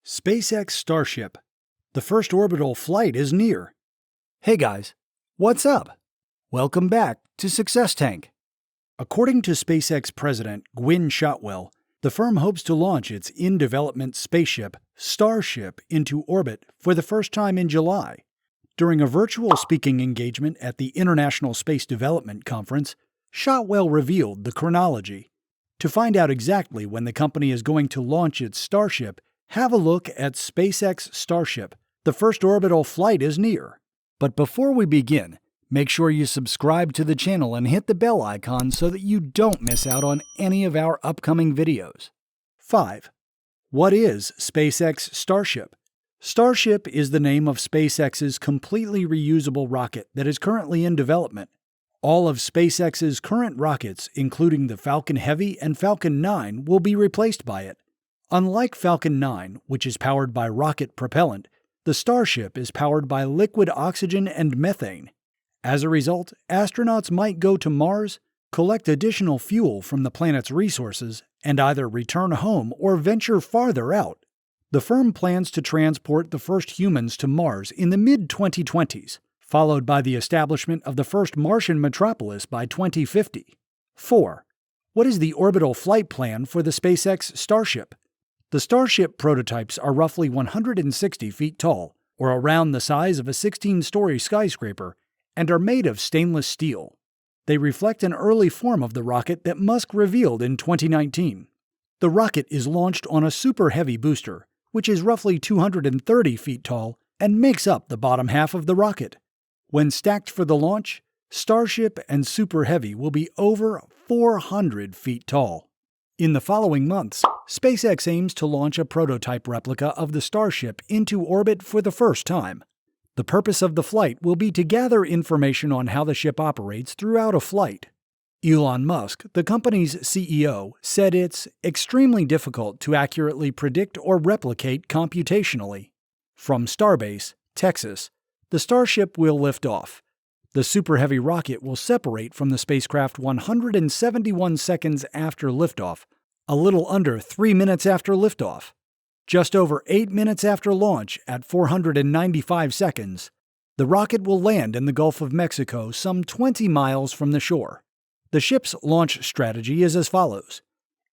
SpaceX Starship. The first orbital flight is near. Hey guys, what's up? Welcome back to Success Tank. According to SpaceX President Gwynne Shotwell, the firm hopes to launch its in-development spaceship, Starship, into orbit for the first time in July. During a virtual speaking engagement at the International Space Development Conference, Shotwell revealed the chronology. To find out exactly when the company is going to launch its Starship, have a look at SpaceX Starship. The first orbital flight is near. But before we begin, make sure you subscribe to the channel and hit the bell icon so that you don't miss out on any of our upcoming videos. 5. What is SpaceX Starship? Starship is the name of SpaceX's completely reusable rocket that is currently in development. All of SpaceX's current rockets, including the Falcon Heavy and Falcon 9, will be replaced by it. Unlike Falcon 9, which is powered by rocket propellant, the Starship is powered by liquid oxygen and methane. As a result, astronauts might go to Mars, collect additional fuel from the planet's resources, and either return home or venture farther out. The firm plans to transport the first humans to Mars in the mid-2020s, followed by the establishment of the first Martian metropolis by 2050. 4. What is the orbital flight plan for the SpaceX Starship? The Starship prototypes are roughly 160 feet tall, or around the size of a 16-story skyscraper, and are made of stainless steel. They reflect an early form of the rocket that Musk revealed in 2019. The rocket is launched on a Super Heavy booster, which is roughly 230 feet tall and makes up the bottom half of the rocket. When stacked for the launch, Starship and Super Heavy will be over 400 feet tall. In the following months, SpaceX aims to launch a prototype replica of the Starship into orbit for the first time. The purpose of the flight will be to gather information on how the ship operates throughout a flight. Elon Musk, the company's CEO, said it's extremely difficult to accurately predict or replicate computationally. From Starbase, Texas, the Starship will lift off. The Super Heavy rocket will separate from the spacecraft 171 seconds after liftoff, a little under 3 minutes after liftoff. Just over 8 minutes after launch at 495 seconds, the rocket will land in the Gulf of Mexico some 20 miles from the shore. The ship's launch strategy is as follows.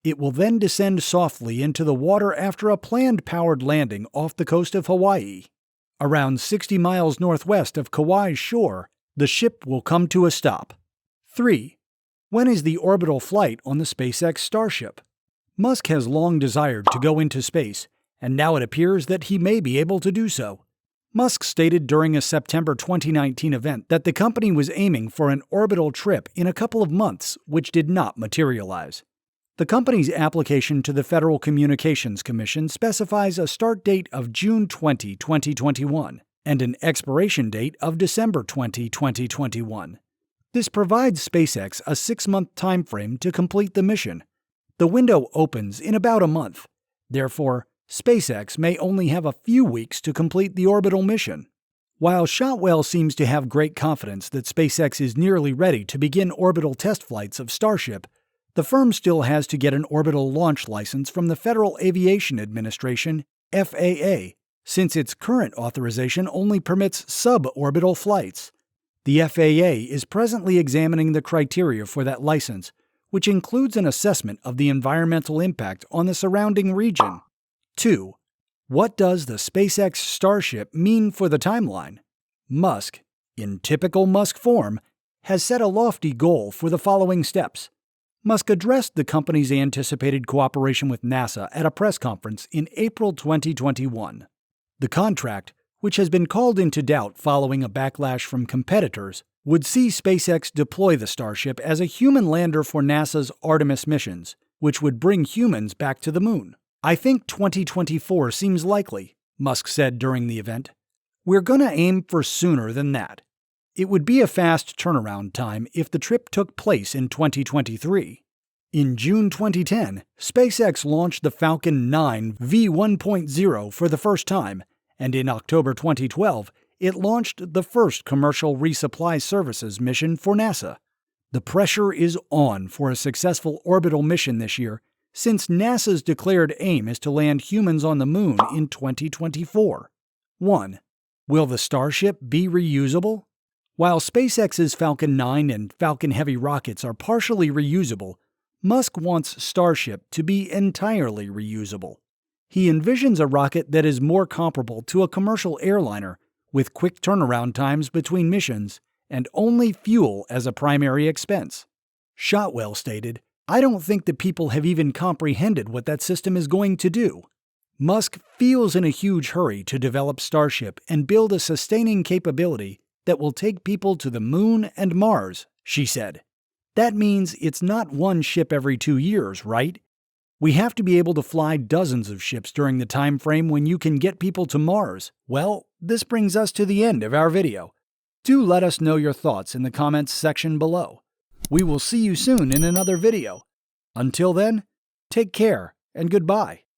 It will then descend softly into the water after a planned powered landing off the coast of Hawaii. Around 60 miles northwest of Kauai's shore, the ship will come to a stop. 3. When is the orbital flight on the SpaceX Starship? Musk has long desired to go into space, and now it appears that he may be able to do so. Musk stated during a September 2019 event that the company was aiming for an orbital trip in a couple of months, which did not materialize. The company's application to the Federal Communications Commission specifies a start date of June 20, 2021, and an expiration date of December 20, 2021. This provides SpaceX a 6-month timeframe to complete the mission. The window opens in about a month. Therefore, SpaceX may only have a few weeks to complete the orbital mission. While Shotwell seems to have great confidence that SpaceX is nearly ready to begin orbital test flights of Starship, the firm still has to get an orbital launch license from the Federal Aviation Administration, FAA, since its current authorization only permits suborbital flights. The FAA is presently examining the criteria for that license, which includes an assessment of the environmental impact on the surrounding region. 2. What does the SpaceX Starship mean for the timeline? Musk, in typical Musk form, has set a lofty goal for the following steps. Musk addressed the company's anticipated cooperation with NASA at a press conference in April 2021. The contract, which has been called into doubt following a backlash from competitors, would see SpaceX deploy the Starship as a human lander for NASA's Artemis missions, which would bring humans back to the moon. I think 2024 seems likely, Musk said during the event. We're gonna aim for sooner than that. It would be a fast turnaround time if the trip took place in 2023. In June 2010, SpaceX launched the Falcon 9 V1.0 for the first time, and in October 2012, it launched the first commercial resupply services mission for NASA. The pressure is on for a successful orbital mission this year, since NASA's declared aim is to land humans on the Moon in 2024. 1. Will the Starship be reusable? While SpaceX's Falcon 9 and Falcon Heavy rockets are partially reusable, Musk wants Starship to be entirely reusable. He envisions a rocket that is more comparable to a commercial airliner, with quick turnaround times between missions and only fuel as a primary expense. Shotwell stated, "I don't think that people have even comprehended what that system is going to do." Musk feels in a huge hurry to develop Starship and build a sustaining capability that will take people to the Moon and Mars, she said. That means it's not one ship every 2 years, right? We have to be able to fly dozens of ships during the time frame when you can get people to Mars. Well, this brings us to the end of our video. Do let us know your thoughts in the comments section below. We will see you soon in another video. Until then, take care and goodbye.